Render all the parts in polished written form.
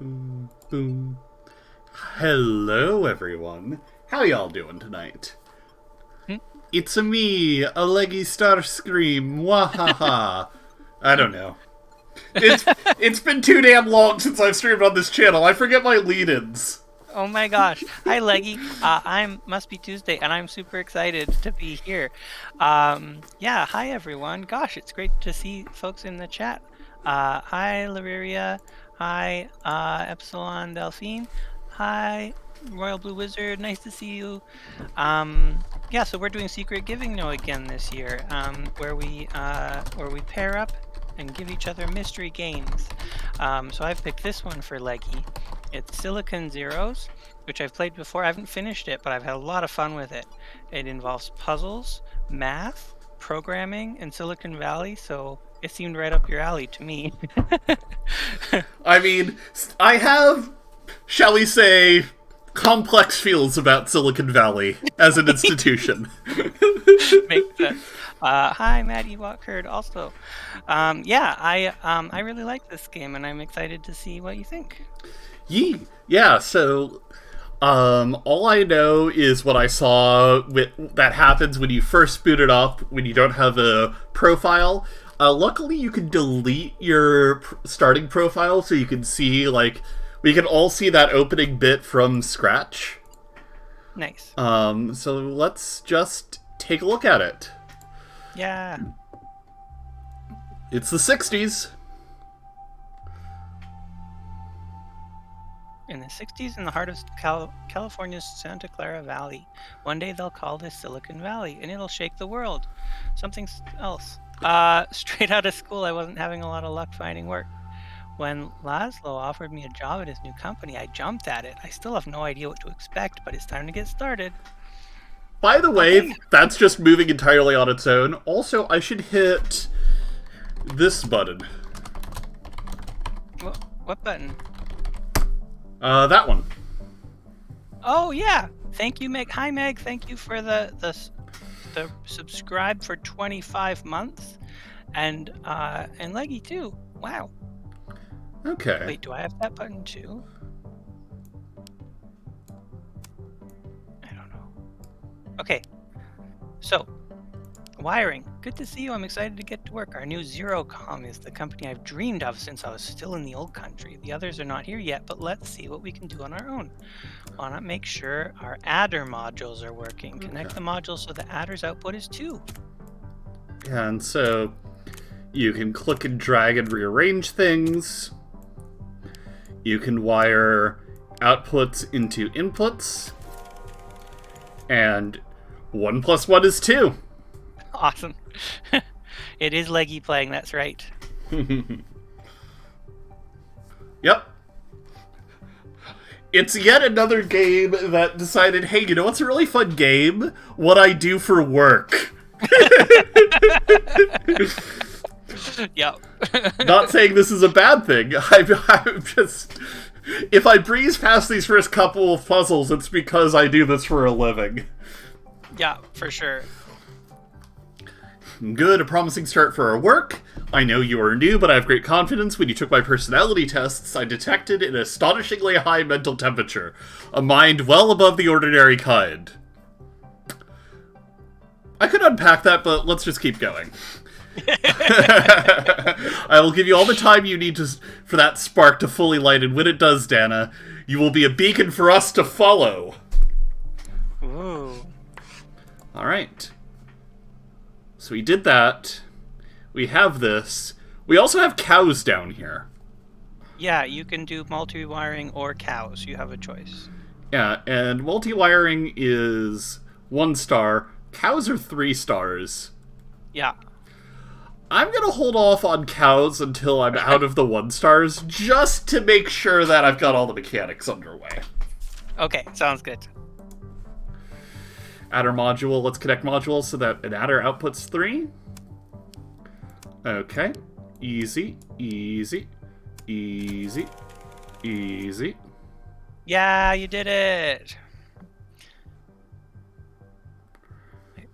Boom, boom. Hello, everyone. How y'all doing tonight? It's a me, a leggystarscream. Wahaha. I don't know. It's been too damn long since I've streamed on this channel. I forget my lead-ins. Oh my gosh. Hi, Leggy. I'm Must Be Tuesday, and I'm super excited to be here. Yeah, hi, everyone. Gosh, it's great to see folks in the chat. Hi, Lyria. Hi, Epsilon Delphine. Hi, Royal Blue Wizard. Nice to see you. Yeah, so we're doing Secret Givingno again this year, where we pair up and give each other mystery games. So I've picked this one for Leggy. It's Silicon Zeros, which I've played before. I haven't finished it, but I've had a lot of fun with it. It involves puzzles, math, programming, and Silicon Valley, so it seemed right up your alley to me. I mean, I have, shall we say, complex feels about Silicon Valley as an institution. Makes sense. Hi, Maddie Walkerd. Also, yeah, I really like this game, and I'm excited to see what you think. Yeah, so all I know is what I saw that happens when you first boot it up, when you don't have a profile. Luckily, you can delete your starting profile so you can see, like, we can all see that opening bit from scratch. Nice. So let's just take a look at it. Yeah. It's the 60s. In the 60s, in the heart of California's Santa Clara Valley. One day they'll call this Silicon Valley, and it'll shake the world. Something else. Straight out of school, I wasn't having a lot of luck finding work. When Laszlo offered me a job at his new company, I jumped at it. I still have no idea what to expect, but it's time to get started. By the way, that's just moving entirely on its own. Also, I should hit this button. What button? That one. Oh, yeah. Thank you, Meg. Hi, Meg. Thank you for the subscribe for 25 months. And Leggy, too. Wow. Okay. Wait, do I have that button, too? I don't know. Okay. So, wiring. Good to see you. I'm excited to get to work. Our new ZeroCom is the company I've dreamed of since I was still in the old country. The others are not here yet, but let's see what we can do on our own. Want to make sure our adder modules are working. Connect the modules so the adder's output is 2. Yeah, and so you can click and drag and rearrange things. You can wire outputs into inputs. And 1 + 1 is 2. Awesome. It is Leggy playing, that's right. Yep. It's yet another game that decided, hey, you know what's a really fun game? What I do for work. Yep. Not saying this is a bad thing. I'm just... If I breeze past these first couple of puzzles, it's because I do this for a living. Yeah, for sure. Good, a promising start for our work. I know you are new, but I have great confidence. When you took my personality tests, I detected an astonishingly high mental temperature. A mind well above the ordinary kind. I could unpack that, but let's just keep going. I will give you all the time you need for that spark to fully light, and when it does, Dana, you will be a beacon for us to follow. Ooh. Alright. So we did that. We have this. We also have cows down here. Yeah, you can do multi-wiring or cows. You have a choice. Yeah, and multi-wiring is 1 star. Cows are 3 stars. Yeah. I'm gonna hold off on cows until I'm out of the 1 stars, just to make sure that I've got all the mechanics underway. Okay, sounds good. Adder module, let's connect modules so that an adder outputs 3. Okay. Easy, easy, easy, easy. Yeah, you did it!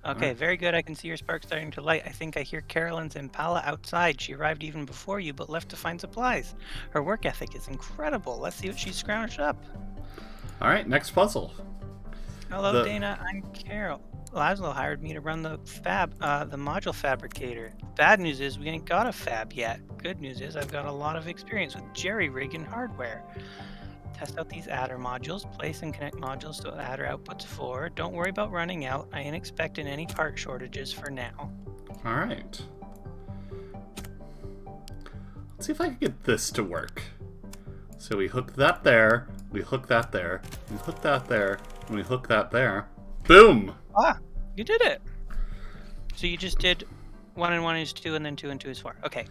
Okay, very good. I can see your spark starting to light. I think I hear Carolyn's Impala outside. She arrived even before you, but left to find supplies. Her work ethic is incredible. Let's see what she's scrounged up. All right, next puzzle. Hello, Dana. I'm Carol. Laszlo hired me to run the module fabricator. Bad news is we ain't got a fab yet. Good news is I've got a lot of experience with jerry-rigging hardware. Test out these adder modules. Place and connect modules so adder outputs 4. Don't worry about running out. I ain't expecting any part shortages for now. All right. Let's see if I can get this to work. So we hook that there, we hook that there, we hook that there, and we hook that there. Boom! Ah, you did it. So you just did 1 and 1 is 2, and then 2 and 2 is 4. Okay.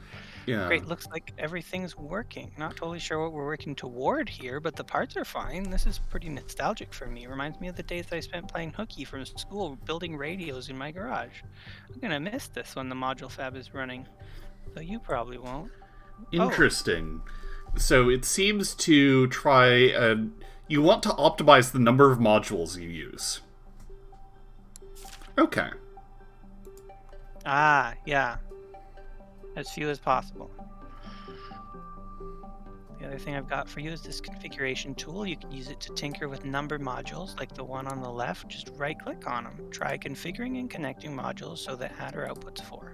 Yeah. Great. Looks like everything's working. Not totally sure what we're working toward here, but the parts are fine. This is pretty nostalgic for me. Reminds me of the days I spent playing hooky from school, building radios in my garage. I'm gonna miss this when the module fab is running. Though you probably won't. Interesting. So it seems to try and... You want to optimize the number of modules you use. Okay. Ah, yeah. As few as possible. The other thing I've got for you is this configuration tool. You can use it to tinker with number modules, like the one on the left. Just right-click on them. Try configuring and connecting modules so that adder outputs 4.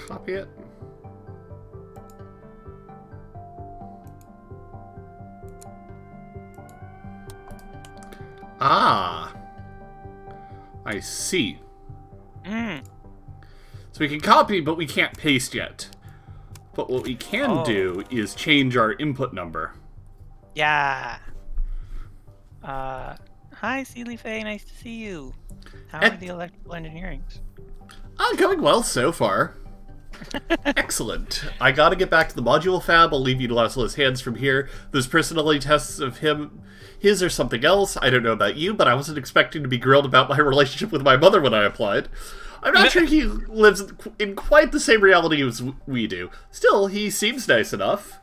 Copy it. Ah, I see. So we can copy, but we can't paste yet. But what we can do is change our input number. Yeah. Hi, Sealy Faye. Nice to see you. How are the electrical engineerings? Going well so far. Excellent. I gotta get back to the module fab. I'll leave you to Laszlo's hands from here. Those personality tests of his or something else. I don't know about you, but I wasn't expecting to be grilled about my relationship with my mother when I applied. I'm not sure he lives in quite the same reality as we do. Still, he seems nice enough.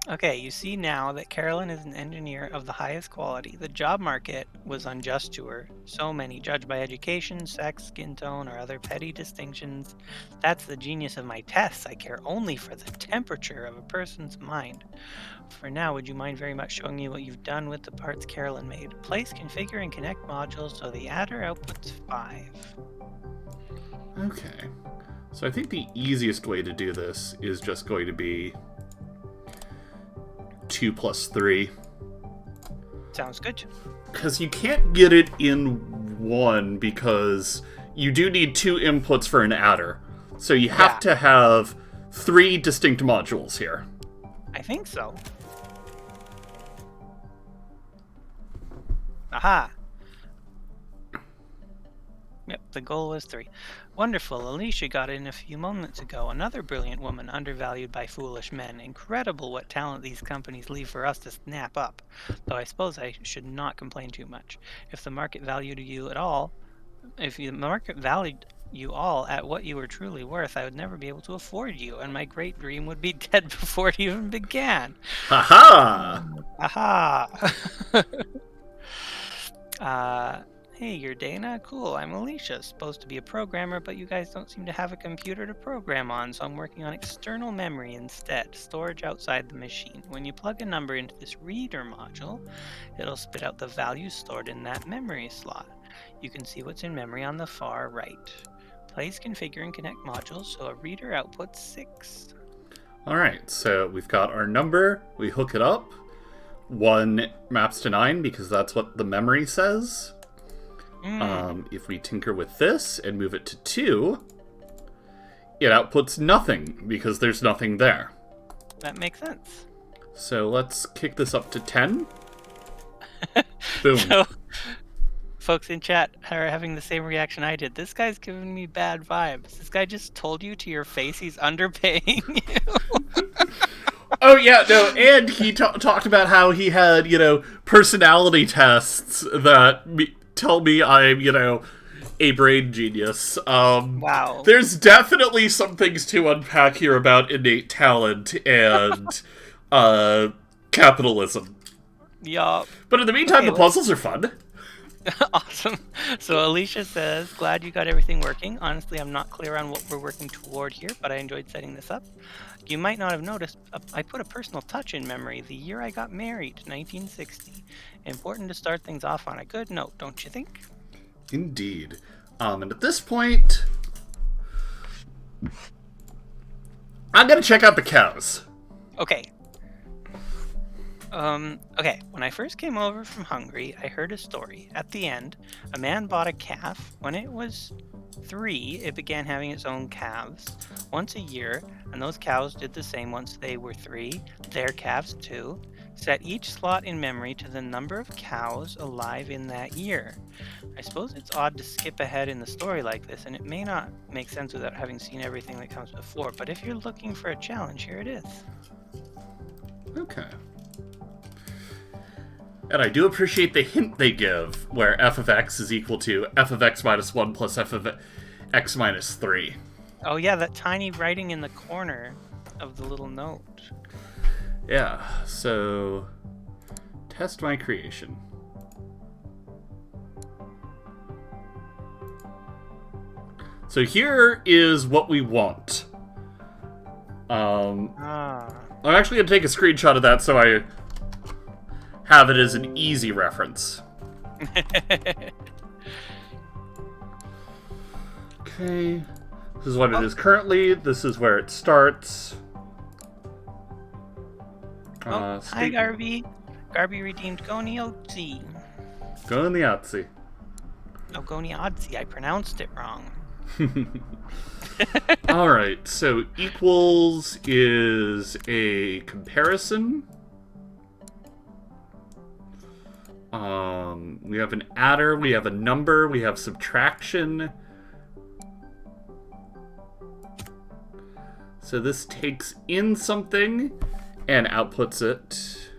Okay, you see now that Carolyn is an engineer of the highest quality. The job market was unjust to her. So many, judged by education, sex, skin tone, or other petty distinctions. That's the genius of my tests. I care only for the temperature of a person's mind. For now, would you mind very much showing me what you've done with the parts Carolyn made? Place, configure, and connect modules so the adder outputs 5. Okay. So I think the easiest way to do this is just going to be 2 plus 3. Sounds good. Because you can't get it in one because you do need 2 inputs for an adder. So you have to have 3 distinct modules here. I think so. Aha! Yep, the goal was 3. Wonderful. Alicia got in a few moments ago. Another brilliant woman, undervalued by foolish men. Incredible what talent these companies leave for us to snap up. Though I suppose I should not complain too much. If the market valued you at all, if the market valued you all at what you were truly worth, I would never be able to afford you, and my great dream would be dead before it even began. Ha-ha! Aha! Hey, you're Dana? Cool, I'm Alicia. Supposed to be a programmer, but you guys don't seem to have a computer to program on, so I'm working on external memory instead, storage outside the machine. When you plug a number into this reader module, it'll spit out the values stored in that memory slot. You can see what's in memory on the far right. Place, configure, and connect modules so a reader outputs 6. Alright, so we've got our number, we hook it up. 1 maps to 9 because that's what the memory says. If we tinker with this and move it to 2, it outputs nothing because there's nothing there. That makes sense. So let's kick this up to 10. Boom. So, folks in chat are having the same reaction I did. This guy's giving me bad vibes. This guy just told you to your face he's underpaying you. Oh, yeah, no, and he talked about how he had, personality tests that tell me I'm, a brain genius. Wow. There's definitely some things to unpack here about innate talent and capitalism. Yup. But in the meantime, Okay, the puzzles are fun. awesome. So Alicia says, glad you got everything working. Honestly, I'm not clear on what we're working toward here, but I enjoyed setting this up. You might not have noticed, I put a personal touch in memory. The year I got married, 1960. Important to start things off on a good note, don't you think? Indeed. And at this point, I'm gonna check out the cows. Okay. Okay, when I first came over from Hungary, I heard a story. At the end, a man bought a calf. When it was 3, it began having its own calves once a year, and those cows did the same once they were 3, their calves too. Set each slot in memory to the number of cows alive in that year. I suppose it's odd to skip ahead in the story like this, and it may not make sense without having seen everything that comes before, but if you're looking for a challenge, here it is. Okay. And I do appreciate the hint they give, where f of x is equal to f of x minus 1 plus f of x minus 3. Oh yeah, that tiny writing in the corner of the little note. Yeah, so test my creation. So here is what we want. I'm actually going to take a screenshot of that so I have it as an easy reference. Okay. This is what it is currently. This is where it starts. Hi, Garby. Garby redeemed Goniotzi. Goniotzi. Oh, Goniotzi. I pronounced it wrong. Alright, so equals is a comparison. We have an adder, we have a number, we have subtraction. So this takes in something and outputs it.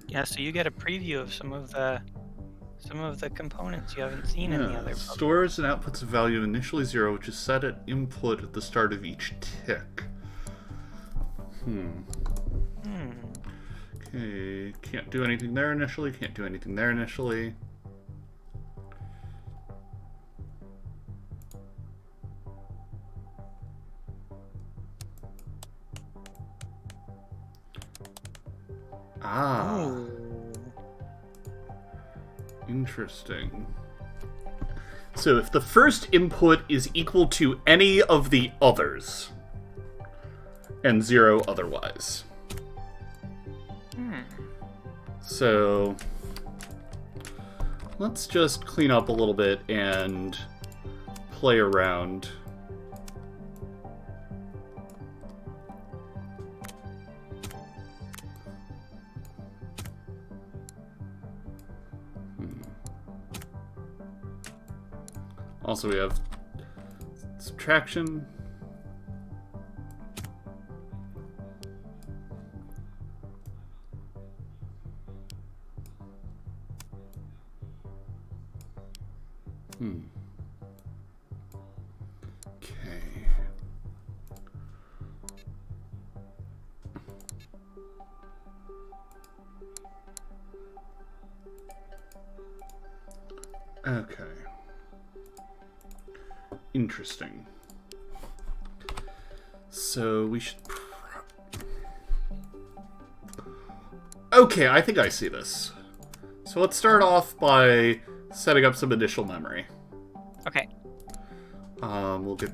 Yeah, so you get a preview of some of the components you haven't seen in the other book. Stores and outputs a value initially 0, which is set at input at the start of each tick. Okay, can't do anything there initially, can't do anything there initially. Interesting. So if the first input is equal to any of the others, and 0 otherwise. So let's just clean up a little bit and play around. Also, we have subtraction. Okay. Interesting. So we should... Okay, I think I see this. So let's start off by setting up some initial memory. Okay. We'll get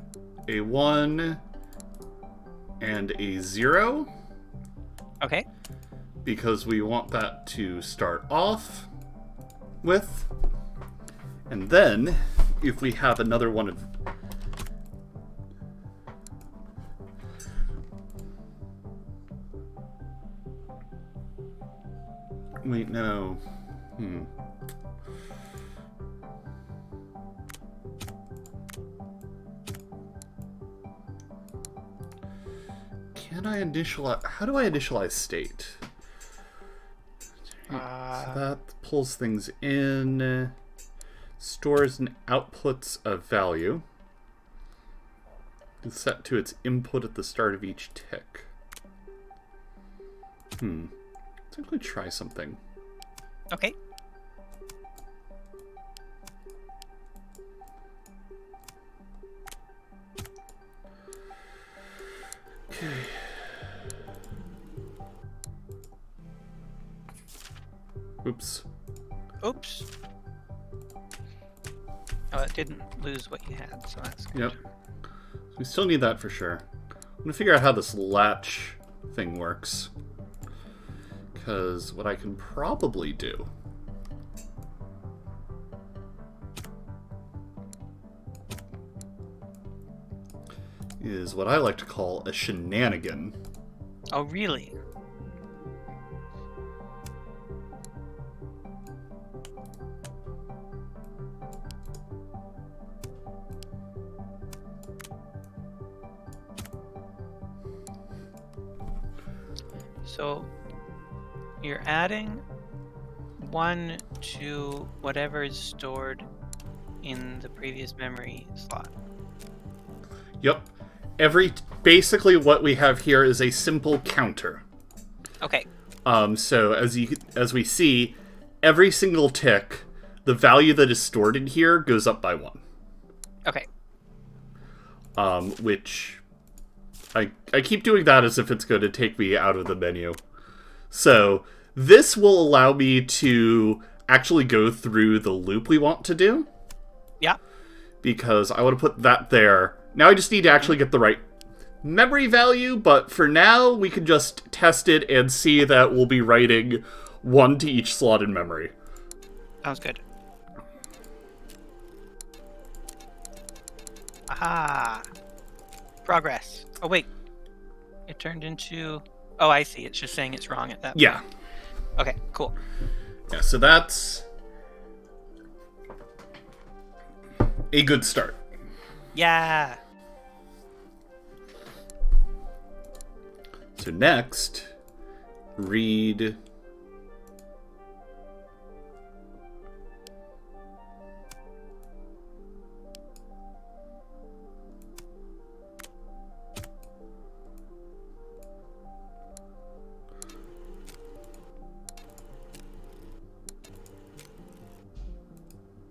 a 1 and a 0. Okay. Because we want that to start off with. And then, if we have another one of... Wait, no. can I initialize? How do I initialize state? So that pulls things in, stores and outputs a value. It's set to its input at the start of each tick. Let's actually try something. Okay. Okay. Oops. Oops. Oh, it didn't lose what you had, so that's good. Yep. We still need that for sure. I'm gonna figure out how this latch thing works. Because what I can probably do is what I like to call a shenanigan. Oh, really? So you're adding 1 to whatever is stored in the previous memory slot. Yep. Basically what we have here is a simple counter. Okay. So as we see, every single tick, the value that is stored in here goes up by 1. Okay. Which I keep doing that as if it's going to take me out of the menu. So this will allow me to actually go through the loop we want to do. Yeah. Because I want to put that there. Now I just need to actually get the right memory value, but for now we can just test it and see that we'll be writing 1 to each slot in memory. Sounds good. Aha! Progress. Oh, wait. It turned into... Oh, I see. It's just saying it's wrong at that point. Yeah. Okay, cool. Yeah, so that's a good start. Yeah! So next, read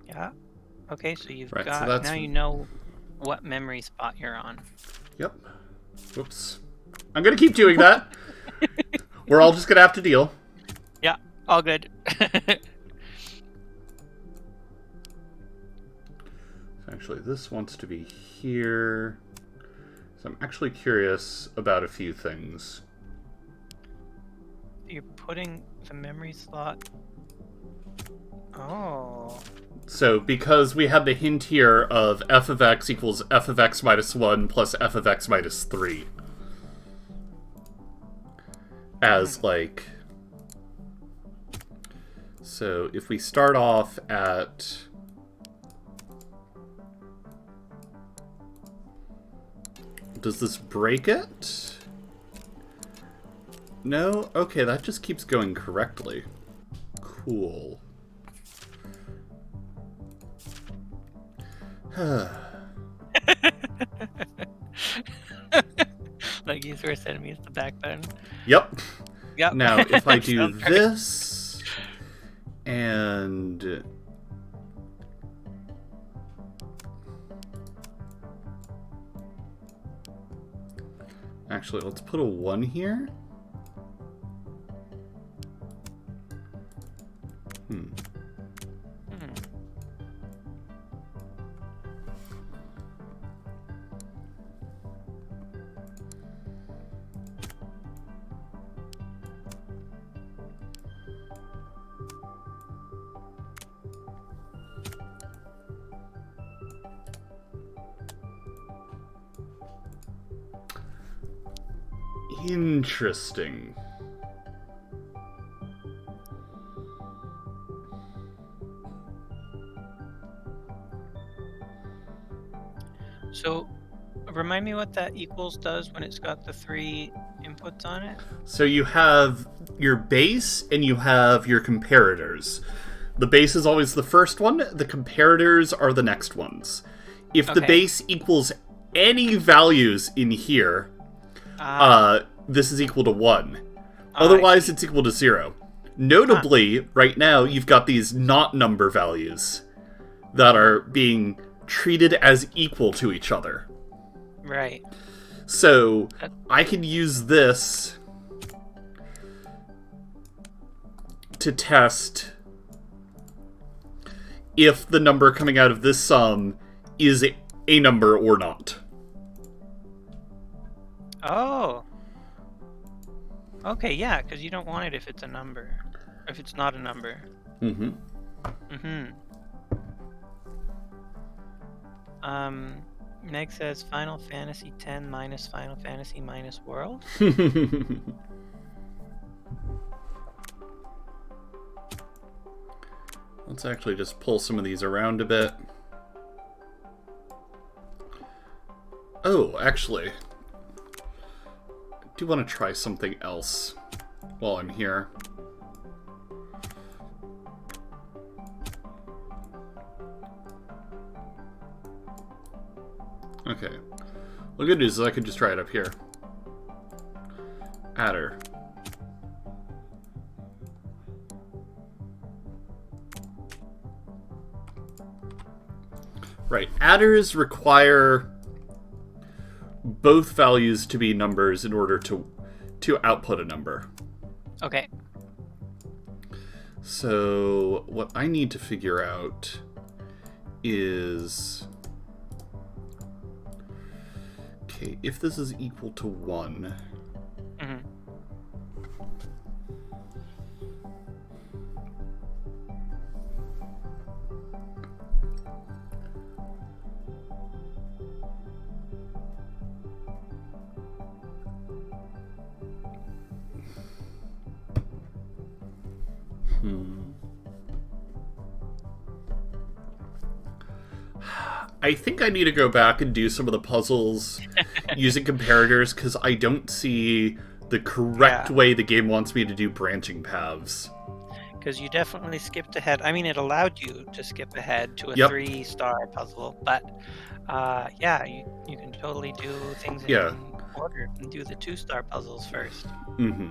Yeah. Okay, so you've Right, so got... that's... Now you know what memory spot you're on. Yep. Whoops. I'm going to keep doing that. We're all just going to have to deal. Yeah, all good. Actually, this wants to be here. So I'm actually curious about a few things. You're putting the memory slot... Oh... So, because we had the hint here of f of x equals f of x minus 1 plus f of x minus 3. As, like... So, if we start off at... Does this break it? No? Okay, that just keeps going correctly. Cool. Like his worst enemy is the back button. Yep. Yep. Now, if I do Sounds right. this, and... Actually, let's put a 1 here. Interesting. So, Remind me what that equals does when it's got the 3 inputs on it. So you have your base and you have your comparators. The base is always the first one. The comparators are the next ones. If the base equals any values in here, this is equal to 1. Otherwise, it's equal to 0. Notably, right now, you've got these not number values that are being treated as equal to each other. Right. So, I can use this to test if the number coming out of this sum is a number or not. Oh. Okay, yeah, because you don't want it if it's a number. If it's not a number. Mm-hmm. Mm-hmm. Meg says Final Fantasy X minus Final Fantasy minus World. Let's actually just pull some of these around a bit. Oh, actually, I do want to try something else while I'm here. Okay. Well, the good news is I can just try it up here. Adder. Right. Adders require both values to be numbers in order to output a number. Okay. So what I need to figure out is... Okay, if this is equal to 1... Mm-hmm. I think I need to go back and do some of the puzzles using comparators, because I don't see the correct way the game wants me to do branching paths. Because you definitely skipped ahead. I mean, it allowed you to skip ahead to a 3-star puzzle, but yeah, you can totally do things in order and do the 2-star puzzles first. Mm-hmm.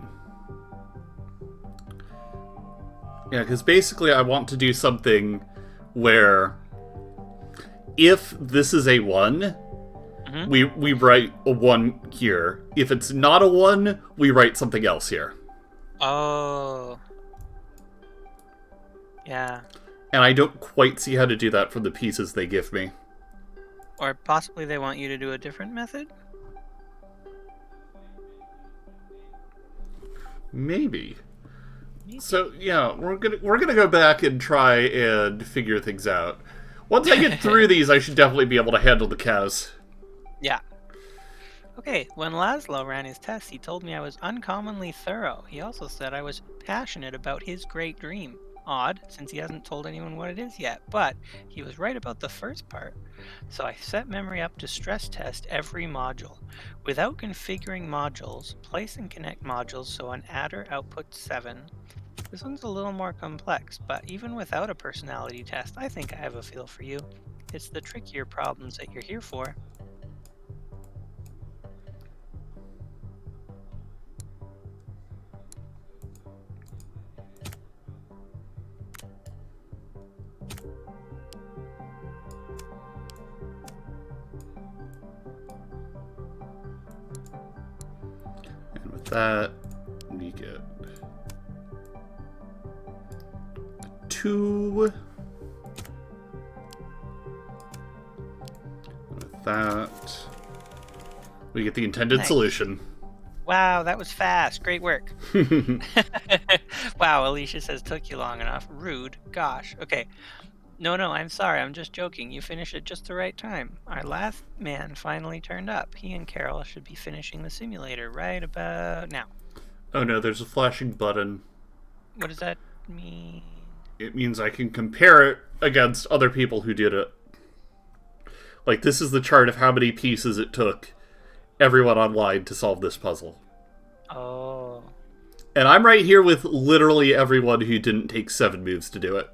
Yeah, because basically I want to do something where if this is a 1, we write a 1 here. If it's not a 1, we write something else here. Oh. Yeah. And I don't quite see how to do that from the pieces they give me. Or possibly they want you to do a different method? Maybe. So yeah, we're gonna go back and try and figure things out. Once I get through these, I should definitely be able to handle the cows. Yeah. Okay, when Laszlo ran his tests, he told me I was uncommonly thorough. He also said I was passionate about his great dream. Odd, since he hasn't told anyone what it is yet, but he was right about the first part. So I set memory up to stress test every module. Without configuring modules, place and connect modules so an adder outputs 7. This one's a little more complex, but even without a personality test, I think I have a feel for you. It's the trickier problems that you're here for. And with that, we get 2. With that, we get the intended solution. Wow, that was fast. Great work. Wow, Alicia says took you long enough. Rude. Gosh. Okay. No, I'm sorry. I'm just joking. You finished at just the right time. Our last man finally turned up. He and Carol should be finishing the simulator right about now. Oh no, there's a flashing button. What does that mean? It means I can compare it against other people who did it. Like, this is the chart of how many pieces it took everyone online to solve this puzzle. Oh. And I'm right here with literally everyone who didn't take 7 moves to do it.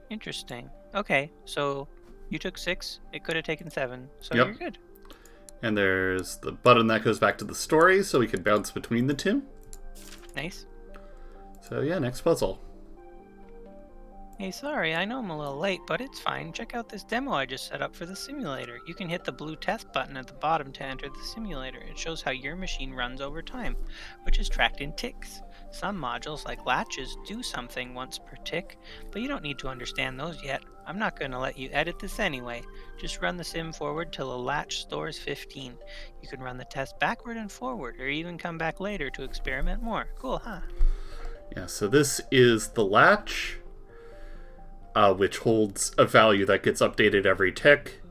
Interesting. Okay, so you took 6, it could have taken 7, so Yep. you're good. And there's the button that goes back to the story, so we can bounce between the two. Nice. So yeah, next puzzle. Hey, sorry, I know I'm a little late, but it's fine. Check out this demo I just set up for the simulator. You can hit the blue test button at the bottom to enter the simulator. It shows how your machine runs over time, which is tracked in ticks. Some modules, like latches, do something once per tick, but you don't need to understand those yet. I'm not going to let you edit this anyway. Just run the sim forward till a latch stores 15. You can run the test backward and forward, or even come back later to experiment more. Cool, huh? Yeah, so this is the latch, which holds a value that gets updated every tick.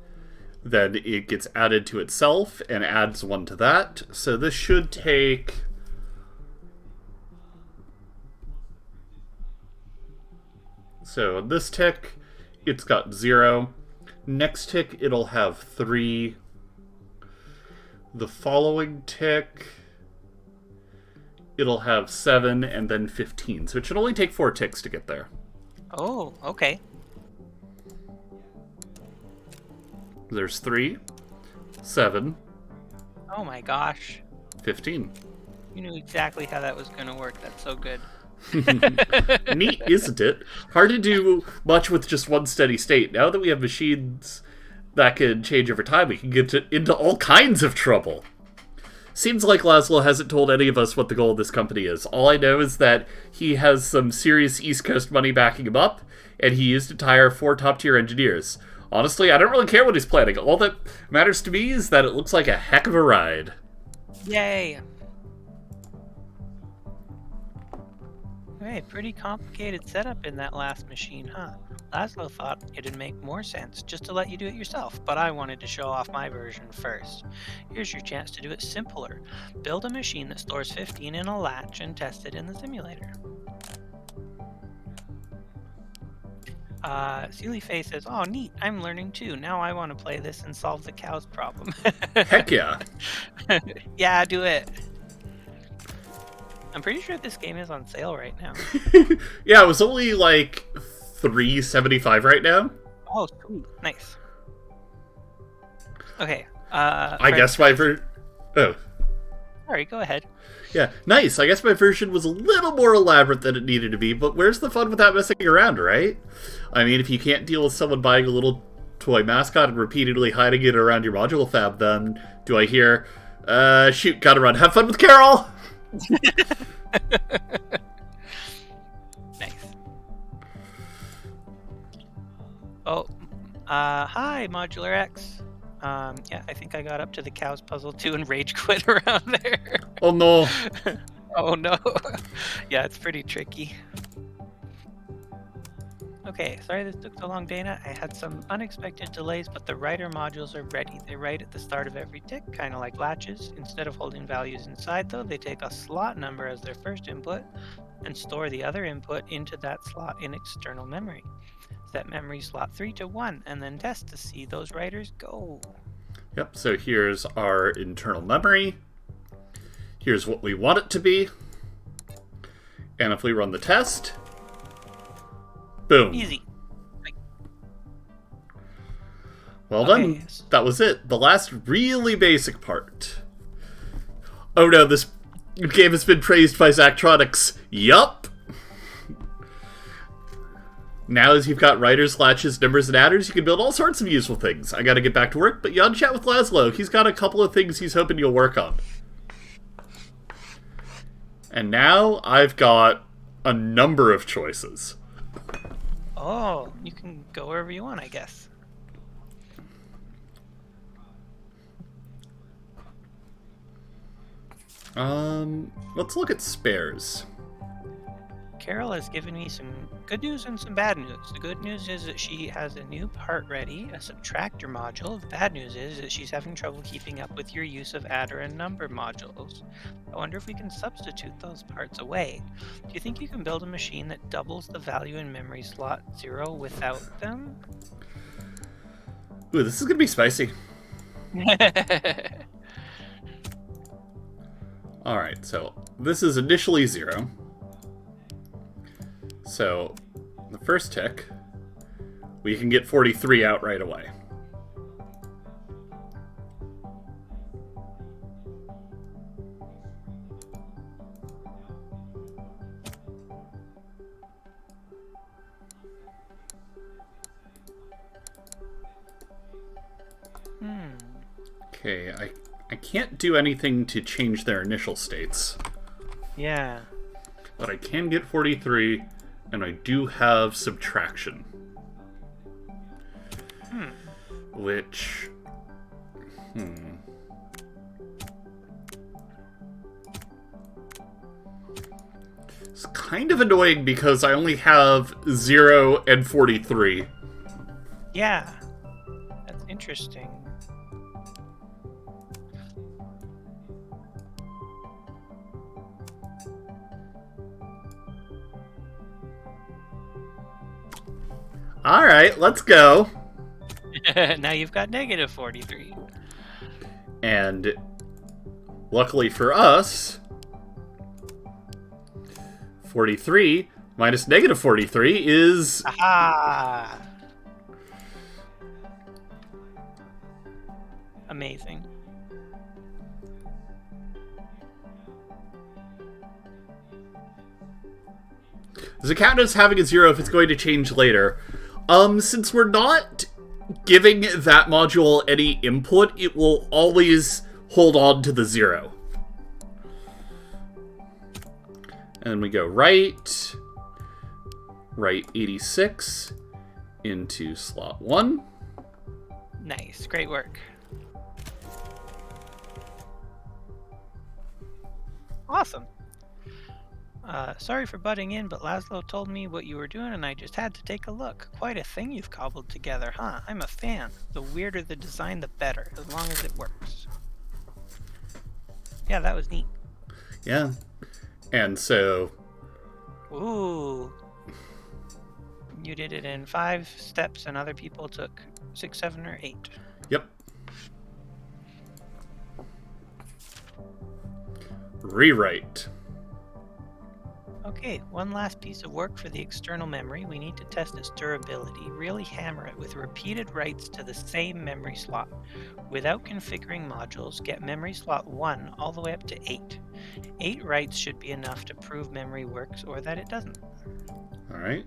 Then it gets added to itself and adds one to that. So this should take... So on this tick, it's got 0. Next tick, it'll have 3. The following tick, it'll have 7 and then 15. So it should only take 4 ticks to get there. Oh, okay. There's 3, 7, Oh my gosh. 15. You knew exactly how that was going to work. That's so good. Neat, isn't it? Hard to do much with just one steady state. Now that we have machines that can change over time, we can get into all kinds of trouble. Seems like Laszlo hasn't told any of us what the goal of this company is. All I know is that he has some serious East Coast money backing him up, and he used to hire 4 top-tier engineers. Honestly, I don't really care what he's planning. All that matters to me is that it looks like a heck of a ride. Yay! Hey, pretty complicated setup in that last machine, huh? Laszlo thought it'd make more sense just to let you do it yourself, but I wanted to show off my version first. Here's your chance to do it simpler. Build a machine that stores 15 in a latch and test it in the simulator. Sealy Face says, oh, neat, I'm learning too. Now I want to play this and solve the cow's problem. Heck yeah. Yeah, do it. I'm pretty sure this game is on sale right now. Yeah, it was only like $3.75 right now. Oh, sweet. Nice. Okay. I guess my Oh. Sorry, go ahead. Yeah, nice. I guess my version was a little more elaborate than it needed to be, but where's the fun without messing around, right? I mean, if you can't deal with someone buying a little toy mascot and repeatedly hiding it around your module fab, then do I hear, shoot, gotta run. Have fun with Carol! Nice. Oh, hi, Modular X. Yeah, I think I got up to the cows puzzle too and rage quit around there. Oh no. Oh no. Yeah, it's pretty tricky. Okay, sorry this took so long, Dana. I had some unexpected delays, but the writer modules are ready. They write at the start of every tick, kind of like latches. Instead of holding values inside, though, they take a slot number as their first input and store the other input into that slot in external memory. Set memory slot 3 to 1, and then test to see those writers go. Yep, so here's our internal memory. Here's what we want it to be. And if we run the test... Boom. Easy. Well done. That was it. The last really basic part. Oh no, this game has been praised by Zachtronics. Yup. Now as you've got writers, latches, numbers, and adders, you can build all sorts of useful things. I gotta get back to work, but you ought to chat with Laszlo. He's got a couple of things he's hoping you'll work on. And now I've got a number of choices. Oh, you can go wherever you want, I guess. Let's look at spares. Carol has given me some good news and some bad news. The good news is that she has a new part ready, a subtractor module. The bad news is that she's having trouble keeping up with your use of adder and number modules. I wonder if we can substitute those parts away. Do you think you can build a machine that doubles the value in memory slot 0 without them? Ooh, this is gonna be spicy. Alright, so this is initially 0. So, the first tick, we can get 43 out right away. Okay, I can't do anything to change their initial states. Yeah. But I can get 43, and I do have subtraction. Which... It's kind of annoying because I only have 0 and 43. Yeah. That's interesting. Alright, let's go. Now you've got negative 43. And luckily for us, 43 minus negative 43 is... Aha! Amazing. Does it count as having a 0 if it's going to change later? Since we're not giving that module any input, it will always hold on to the 0. And we go right 86 into slot 1. Nice. Great work. Awesome. Sorry for butting in, but Laszlo told me what you were doing and I just had to take a look. Quite a thing you've cobbled together, huh? I'm a fan. The weirder the design, the better, as long as it works. Yeah, that was neat. Yeah. And so... Ooh. You did it in 5 steps and other people took 6, 7, or 8. Yep. Rewrite. Okay, one last piece of work for the external memory. We need to test its durability. Really hammer it with repeated writes to the same memory slot. Without configuring modules, get memory slot 1 all the way up to 8. 8 writes should be enough to prove memory works or that it doesn't. Alright.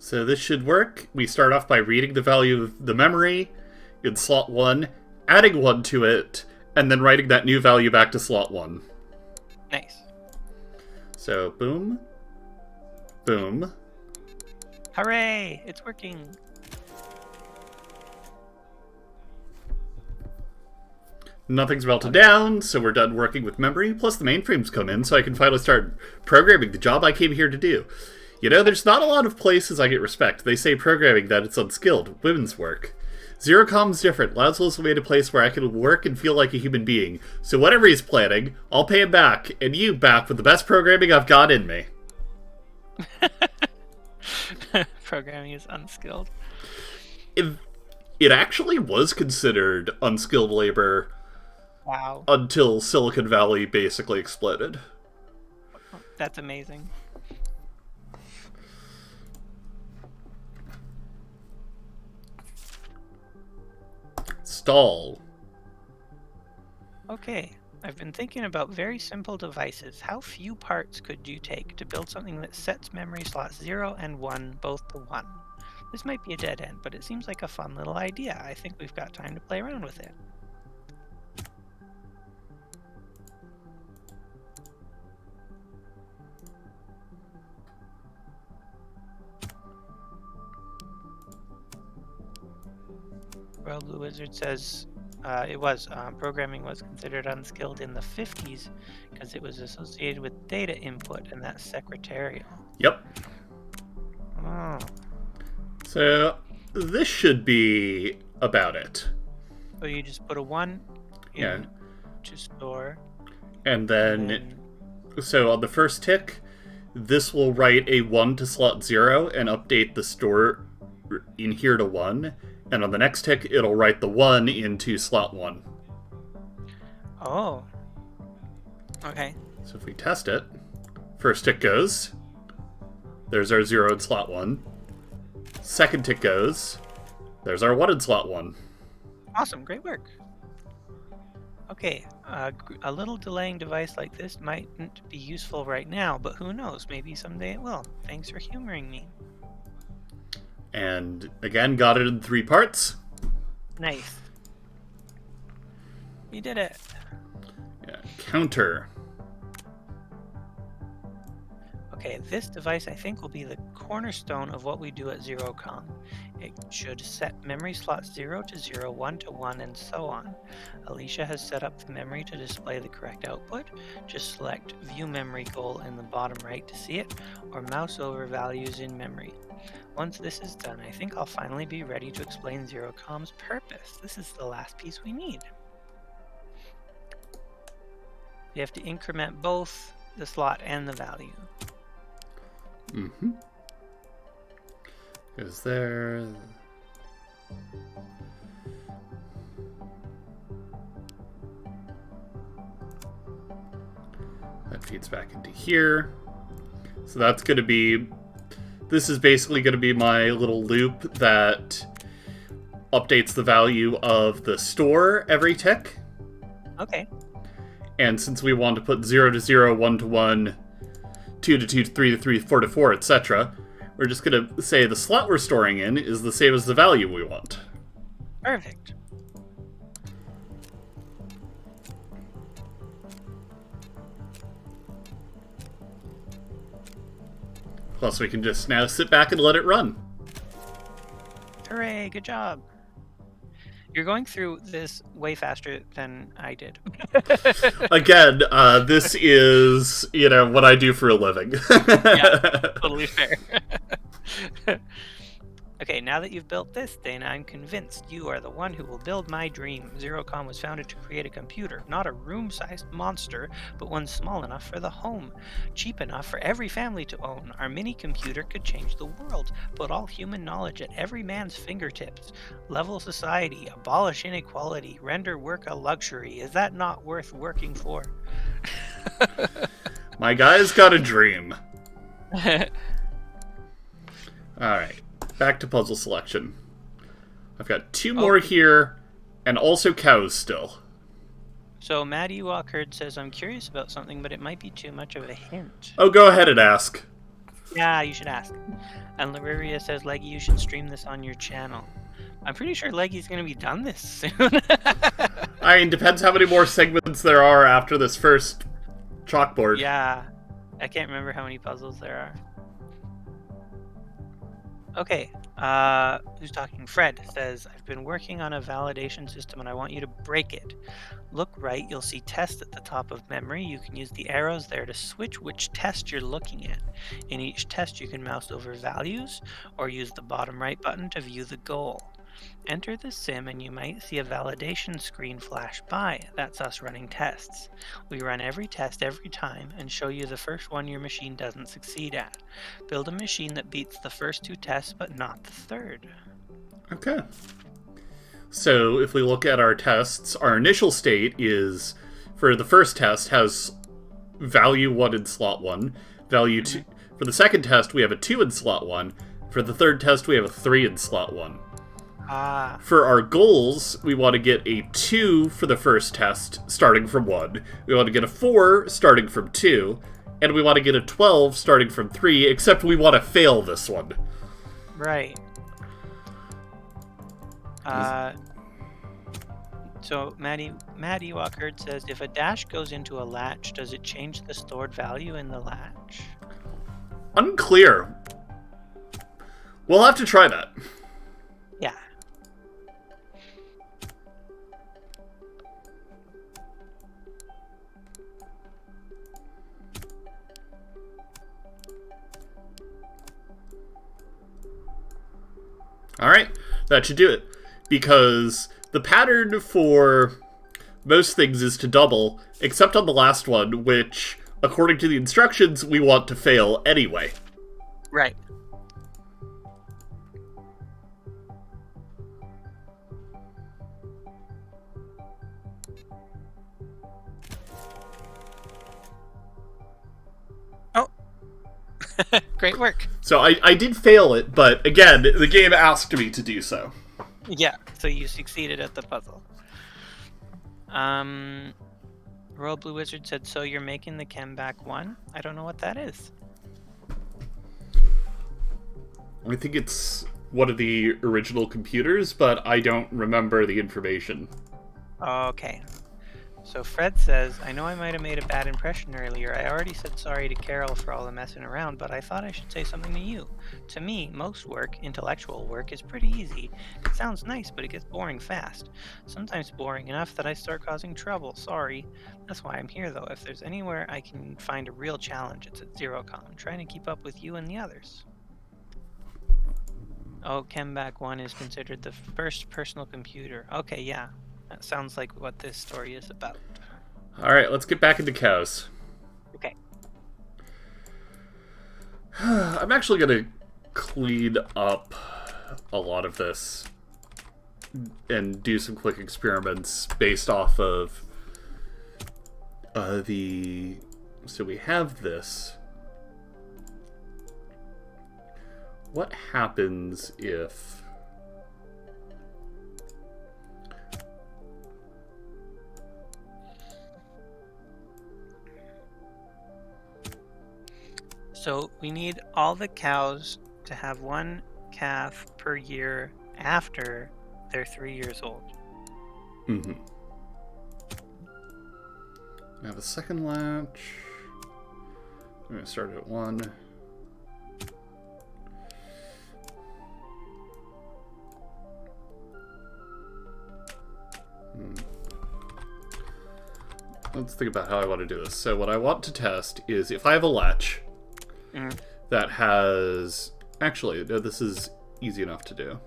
So this should work. We start off by reading the value of the memory in slot 1, adding 1 to it, and then writing that new value back to slot 1. Nice. So, boom. Boom. Hooray! It's working! Nothing's melted down, so we're done working with memory. Plus the mainframes come in, so I can finally start programming the job I came here to do. You know, there's not a lot of places I get respect. They say programming that it's unskilled, women's work. Zerocom's different. Laszlo's made a place where I can work and feel like a human being. So whatever he's planning, I'll pay him back, and you back with the best programming I've got in me. Programming is unskilled. It actually was considered unskilled labor. Wow. Until Silicon Valley basically exploded. That's amazing. Stall. Okay, I've been thinking about very simple devices. How few parts could you take to build something that sets memory slots 0 and 1 both to 1? This might be a dead end, but it seems like a fun little idea. I think we've got time to play around with it. Royal Blue Wizard says programming was considered unskilled in the 50s because it was associated with data input and that's secretarial. Yep. Oh. So this should be about it. So you just put a 1 Yeah. in to store. And then, so on the first tick, this will write a 1 to slot 0 and update the store in here to 1. And on the next tick, it'll write the 1 into slot 1. Oh. Okay. So if we test it, first tick goes. There's our 0 in slot 1. Second tick goes. There's our 1 in slot 1. Awesome. Great work. Okay. A little delaying device like this mightn't be useful right now, but who knows? Maybe someday it will. Thanks for humoring me. And again, got it in 3 parts. Nice. You did it. Yeah. Counter. Okay, this device I think will be the cornerstone of what we do at ZeroCom. It should set memory slots 0 to 0, 1 to 1, and so on. Alicia has set up the memory to display the correct output. Just select View Memory Goal in the bottom right to see it, or mouse over values in memory. Once this is done, I think I'll finally be ready to explain ZeroCom's purpose. This is the last piece we need. You have to increment both the slot and the value. Mm-hmm. Goes there. That feeds back into here. So that's going to be... This is basically going to be my little loop that updates the value of the store every tick. Okay. And since we want to put 0 to 0, 1 to 1, 2 to 2, 3 to 3, 4 to 4, etc., we're just going to say the slot we're storing in is the same as the value we want. Perfect. Plus, we can just now sit back and let it run. Hooray, good job. You're going through this way faster than I did. Again, this is, what I do for a living. Yeah, totally fair. Okay, now that you've built this, Dana, I'm convinced you are the one who will build my dream. ZeroCom was founded to create a computer, not a room-sized monster, but one small enough for the home, cheap enough for every family to own. Our mini-computer could change the world, put all human knowledge at every man's fingertips, level society, abolish inequality, render work a luxury. Is that not worth working for? My guy's got a dream. Alright, back to puzzle selection. I've got 2 more here, and also cows still. So Maddie Walkerd says, I'm curious about something, but it might be too much of a hint. Oh, go ahead and ask. Yeah, you should ask. And Lariria says, Leggy, you should stream this on your channel. I'm pretty sure Leggy's going to be done this soon. I mean, depends how many more segments there are after this first chalkboard. Yeah, I can't remember how many puzzles there are. Okay, who's talking? Fred says, I've been working on a validation system and I want you to break it. Look right, you'll see test at the top of memory. You can use the arrows there to switch which test you're looking at. In each test you can mouse over values or use the bottom right button to view the goal. Enter the sim and you might see a validation screen flash by. That's us running tests. We run every test every time and show you the first one your machine doesn't succeed at. Build a machine that beats the first 2 tests but not the third. Okay. So if we look at our tests, our initial state is, for the first test, has value 1 in slot 1, value 2. For the second test, we have a 2 in slot 1. For the third test, we have a 3 in slot 1. For our goals, we want to get a 2 for the first test, starting from 1. We want to get a 4, starting from 2. And we want to get a 12, starting from 3, except we want to fail this one. Right. So Maddie Walkerd says, if a dash goes into a latch, does it change the stored value in the latch? Unclear. We'll have to try that. Yeah. Alright, that should do it. Because the pattern for most things is to double, except on the last one, which, according to the instructions, we want to fail anyway. Right. Oh. Great work. So I did fail it, but again, the game asked me to do so. Yeah, so you succeeded at the puzzle. Royal Blue Wizard said, so you're making the Chemback 1? I don't know what that is. I think it's one of the original computers, but I don't remember the information. Okay. So Fred says, I know I might have made a bad impression earlier. I already said sorry to Carol for all the messing around, but I thought I should say something to you. To me, most work, intellectual work, is pretty easy. It sounds nice, but it gets boring fast. Sometimes boring enough that I start causing trouble. Sorry. That's why I'm here, though. If there's anywhere I can find a real challenge, it's at ZeroCon. Trying to keep up with you and the others. Oh, Chemback 1 is considered the first personal computer. Okay, yeah. That sounds like what this story is about. Alright, let's get back into cows. Okay. I'm actually going to clean up a lot of this and do some quick experiments based off of the... So we have this. What happens if... So we need all the cows to have one calf per year after they're 3 years old. Mm-hmm. I have a second latch. I'm going to start at 1. Let's think about how I want to do this. So what I want to test is if I have a latch that has... Actually, no, this is easy enough to do.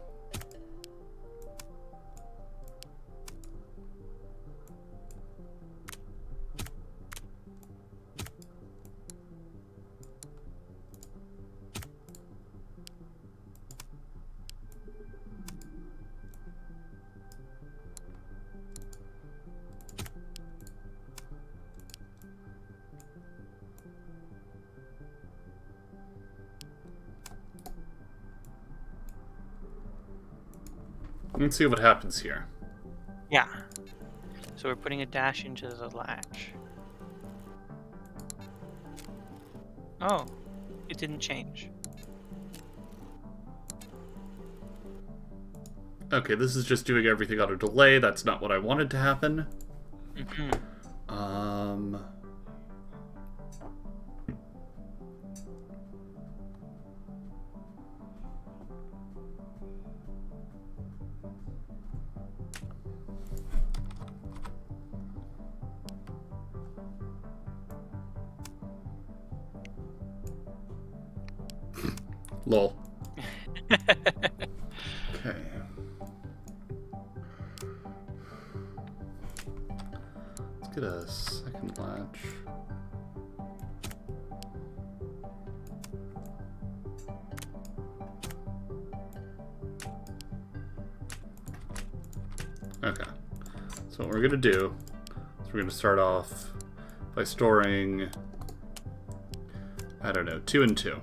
Let's see what happens here. Yeah. So we're putting a dash into the latch. Oh, it didn't change. Okay, this is just doing everything on a delay. That's not what I wanted to happen. Mm-hmm. Lol. Okay. Let's get a second latch. Okay. So what we're going to do is we're going to start off by storing, I don't know, 2 and 2.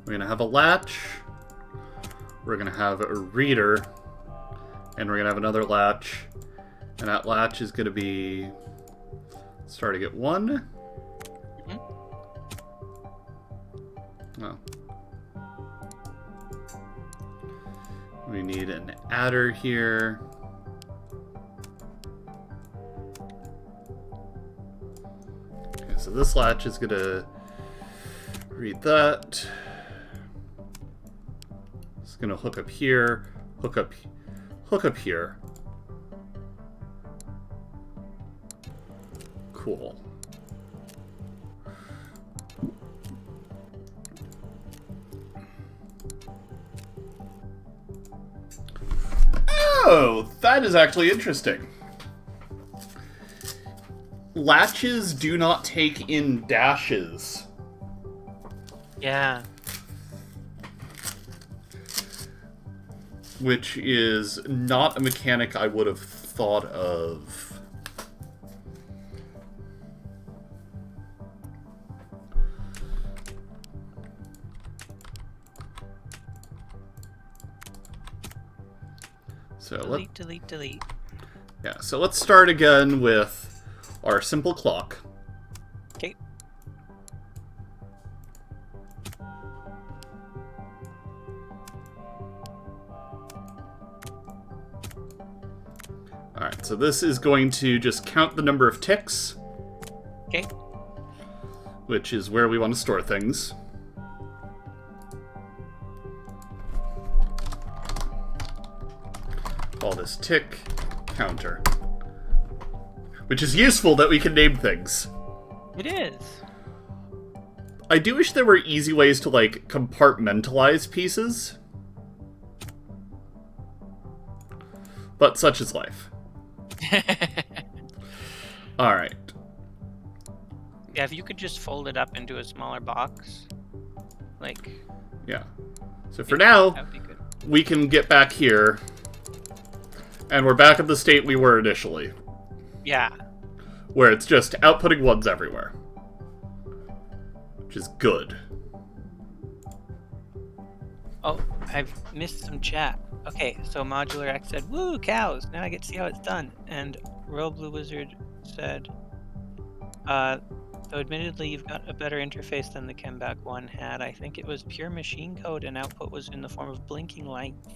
We're going to have a latch, we're going to have a reader, and we're going to have another latch, and that latch is going to be starting at 1. Oh. We need an adder here. Okay, so this latch is going to read that. It's going to hook up here, hook up here. Cool. that is actually interesting. Latches do not take in dashes. Yeah. Which is not a mechanic I would have thought of. So delete. Yeah, so let's start again with our simple clock. Okay. Alright, so this is going to just count the number of ticks. Okay. Which is where we want to store things. Call this tick counter. Which is useful that we can name things. It is. I do wish there were easy ways to, like, compartmentalize pieces. But such is life. Alright. Yeah, if you could just fold it up into a smaller box. Like... Yeah. So for now, that would be good. we can get back here. And we're back at the state we were initially. Yeah. Where it's just outputting ones everywhere. Which is good. Oh, I've missed some chat. Okay, so Modular X said, "Woo, cows! Now I get to see how it's done." And Royal Blue Wizard said, though admittedly you've got a better interface than the Chemback one had. I think it was pure machine code and output was in the form of blinking lights."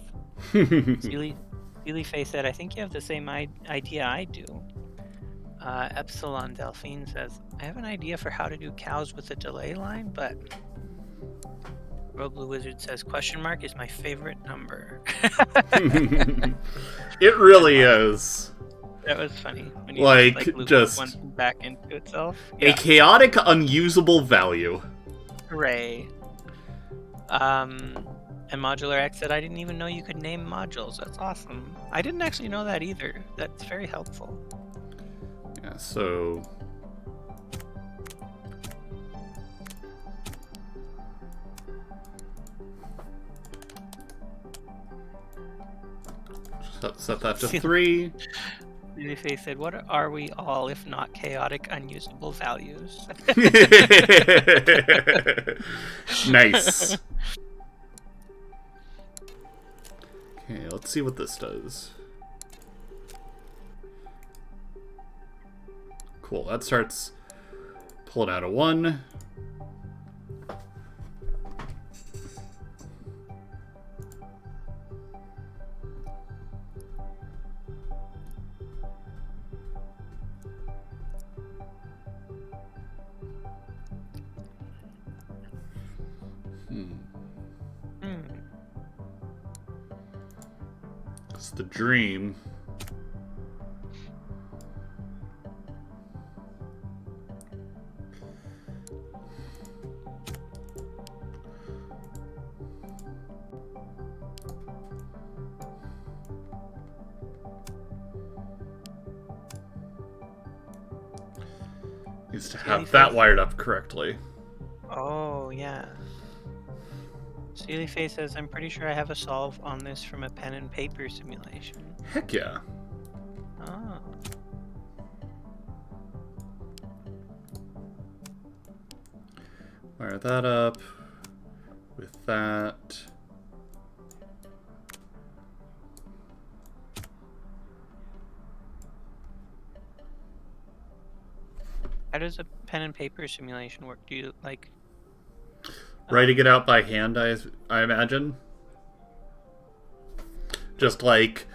Sealy Face said, "I think you have the same idea I do." Epsilon Delphine says, "I have an idea for how to do cows with a delay line, but..." Royal Blue Wizard says, "Question mark is my favorite number." It really is. That was funny. When you Like loop just one back into itself. a chaotic, unusable value. Hooray. And Modular X said, "I didn't even know you could name modules. That's awesome." I didn't actually know that either. That's very helpful. Yeah, so... set that to 3. They said, "What are we all if not chaotic, unusable values?" Nice. Okay, let's see what this does. Cool, that starts pulling out a 1. It's the dream. Needs to have that wired up correctly. Oh, yeah. Steely Face says, "I'm pretty sure I have a solve on this from a pen and paper simulation." Heck yeah. Oh. Wire that up with that. How does a pen and paper simulation work? Do you, like... Writing it out by hand, I imagine. Just like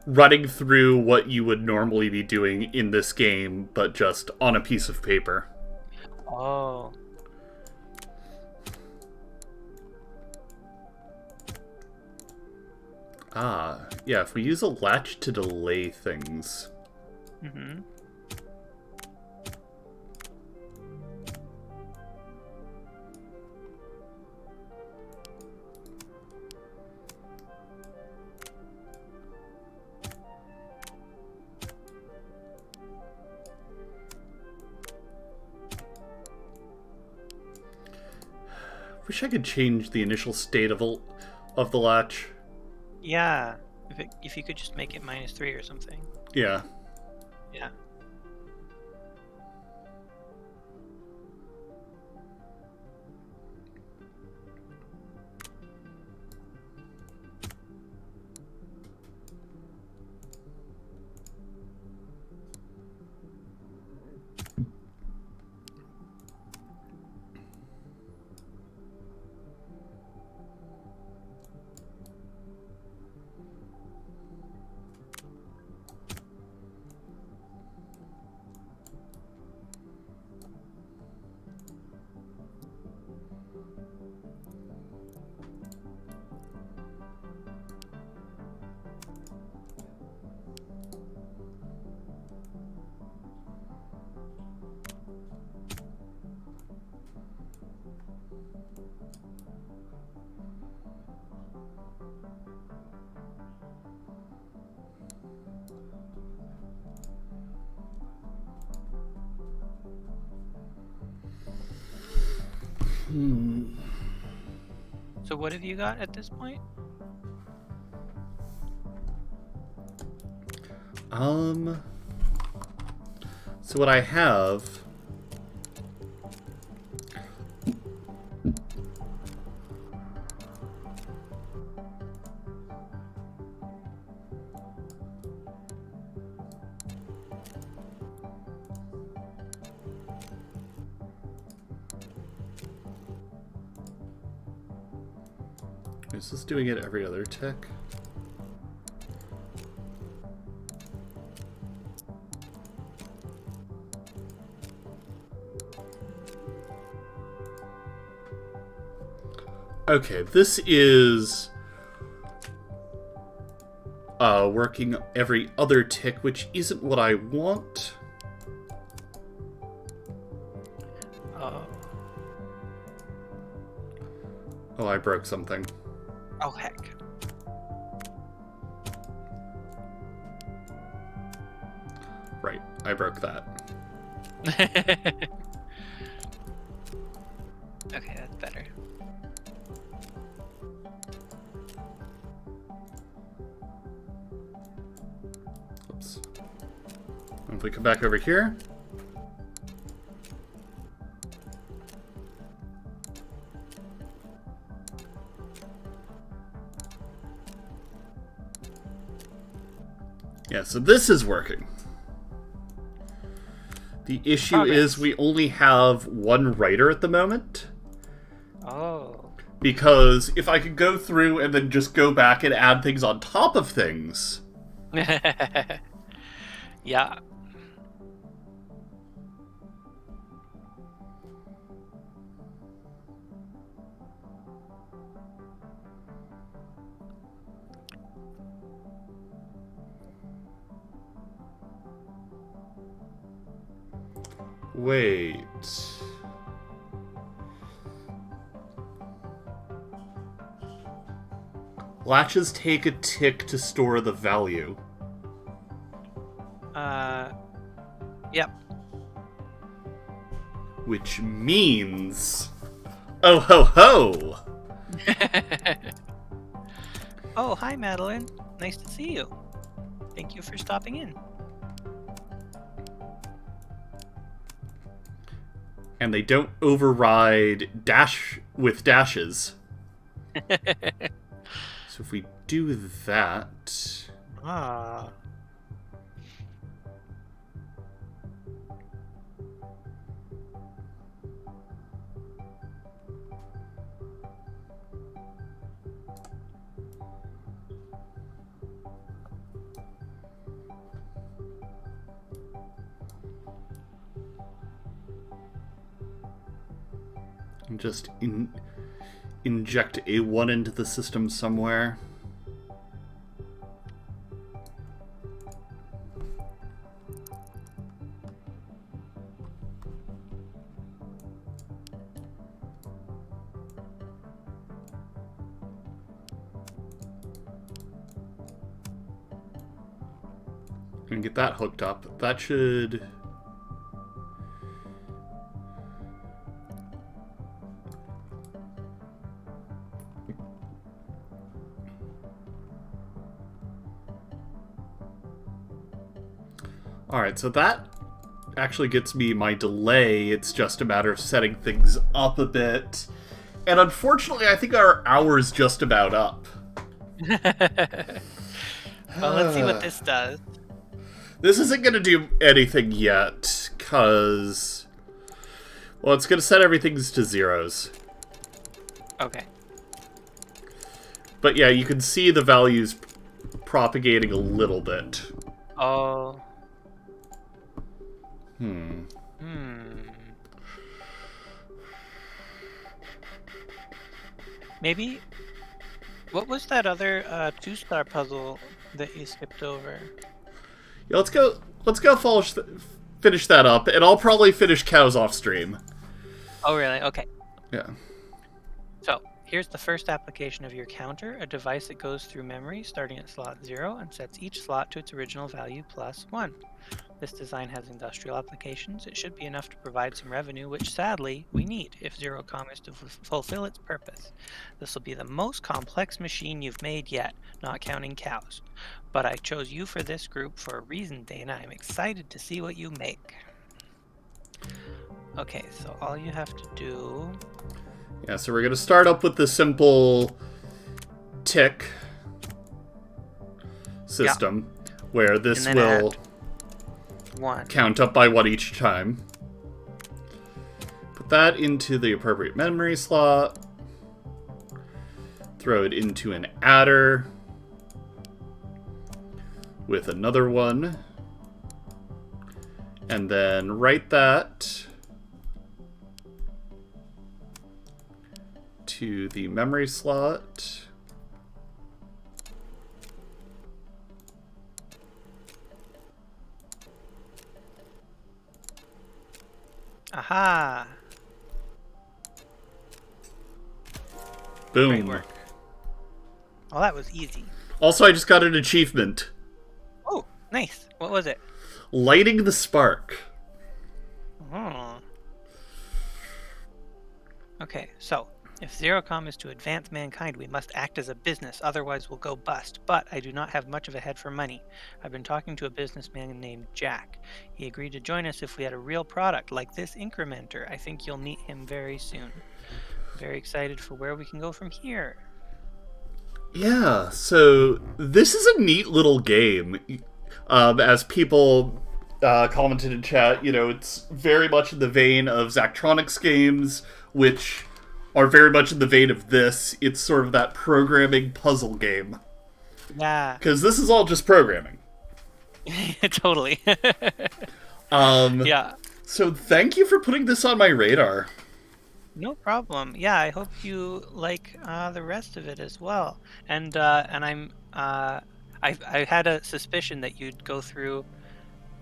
running through what you would normally be doing in this game, but just on a piece of paper. Oh. Ah, yeah, if we use a latch to delay things. Mm-hmm. wish I could change the initial state of the latch. Yeah. If you could just make it -3 or something. Yeah. Yeah. So what have you got at this point? So what I have is this doing it every other tick? Okay, this is working every other tick, which isn't what I want. Oh, I broke something. Oh, heck. Right, I broke that. Okay, that's better. Oops. If we come back over here. Yeah, so this is working. The issue is we only have one writer at the moment. Oh. Because if I could go through and then just go back and add things on top of things... Yeah. Wait... Latches take a tick to store the value. Yep. Which means... Oh ho ho! Oh, hi, Madeline. Nice to see you. Thank you for stopping in. And they don't override dash with dashes. So if we do that... Ah. And just inject a 1 into the system somewhere. And get that hooked up. That should... Alright, so that actually gets me my delay. It's just a matter of setting things up a bit. And unfortunately, I think our hour's just about up. Well, let's see what this does. This isn't going to do anything yet, because... Well, it's going to set everything to zeros. Okay. But yeah, you can see the values propagating a little bit. Oh. Hmm. Maybe... What was that other 2-star puzzle that you skipped over? Yeah, let's go finish that up, and I'll probably finish cows off stream. Oh, really? Okay. Yeah. So, here's the first application of your counter, a device that goes through memory starting at slot 0 and sets each slot to its original value plus 1. This design has industrial applications. It should be enough to provide some revenue, which sadly we need if Zerocom is to fulfill its purpose. This will be the most complex machine you've made yet, not counting cows. But I chose you for this group for a reason, Dana. I'm excited to see what you make. Okay, so all you have to do... Yeah, so we're going to start up with the simple tick system, where this will count up by 1 each time. Put that into the appropriate memory slot. Throw it into an adder with another one. And then write that to the memory slot. Aha! Boom. Great work. Well, that was easy. Also, I just got an achievement. Oh, nice. What was it? Lighting the spark. Oh. Okay, so if Zerocom is to advance mankind, we must act as a business, otherwise we'll go bust. But I do not have much of a head for money. I've been talking to a businessman named Jack. He agreed to join us if we had a real product like this incrementer. I think you'll meet him very soon. Very excited for where we can go from here. Yeah, so this is a neat little game. As people commented in chat, you know, it's very much in the vein of Zachtronics games, which are very much in the vein of this. It's sort of that programming puzzle game. Yeah. Because this is all just programming. Totally. Yeah. So thank you for putting this on my radar. No problem. Yeah, I hope you like the rest of it as well. And I'm I had a suspicion that you'd go through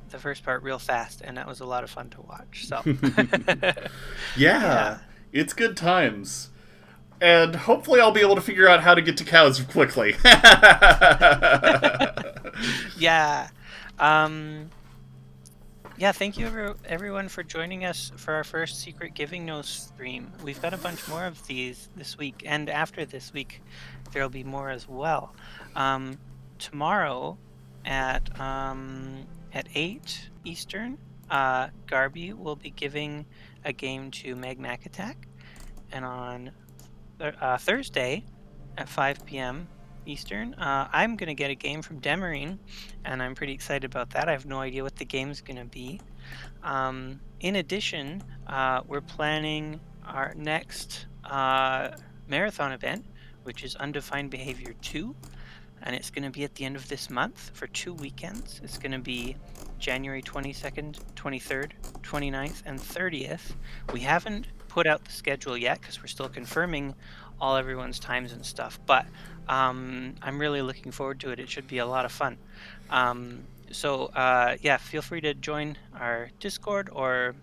the first part real fast, and that was a lot of fun to watch. So yeah, it's good times. And hopefully I'll be able to figure out how to get to cows quickly. Yeah. Yeah, thank you everyone for joining us for our first Secret Givingno stream. We've got a bunch more of these this week, and after this week, there'll be more as well. Tomorrow at 8 Eastern, Garby will be giving a game to Meg Mac Attack, and on Thursday at 5 p.m. Eastern, I'm going to get a game from Demarine, and I'm pretty excited about that. I have no idea what the game's going to be. In addition, we're planning our next marathon event, which is Undefined Behavior 2, and it's going to be at the end of this month for 2 weekends. It's going to be January 22nd, 23rd, 29th, and 30th. We haven't put out the schedule yet because we're still confirming everyone's times and stuff, but I'm really looking forward to it. It should be a lot of fun. So yeah, feel free to join our Discord or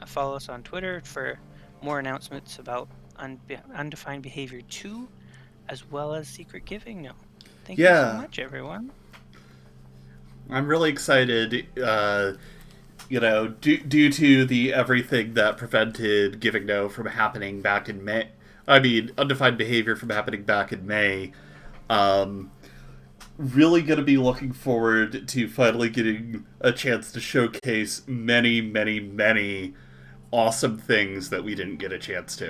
follow us on Twitter for more announcements about Undefined Behavior 2, as well as Secret Givingno. Thank you so much, everyone. I'm really excited. You know, due to the everything that prevented Givingno from happening back in May. I mean, Undefined Behavior from happening back in May. really going to be looking forward to finally getting a chance to showcase many, many, many awesome things that we didn't get a chance to.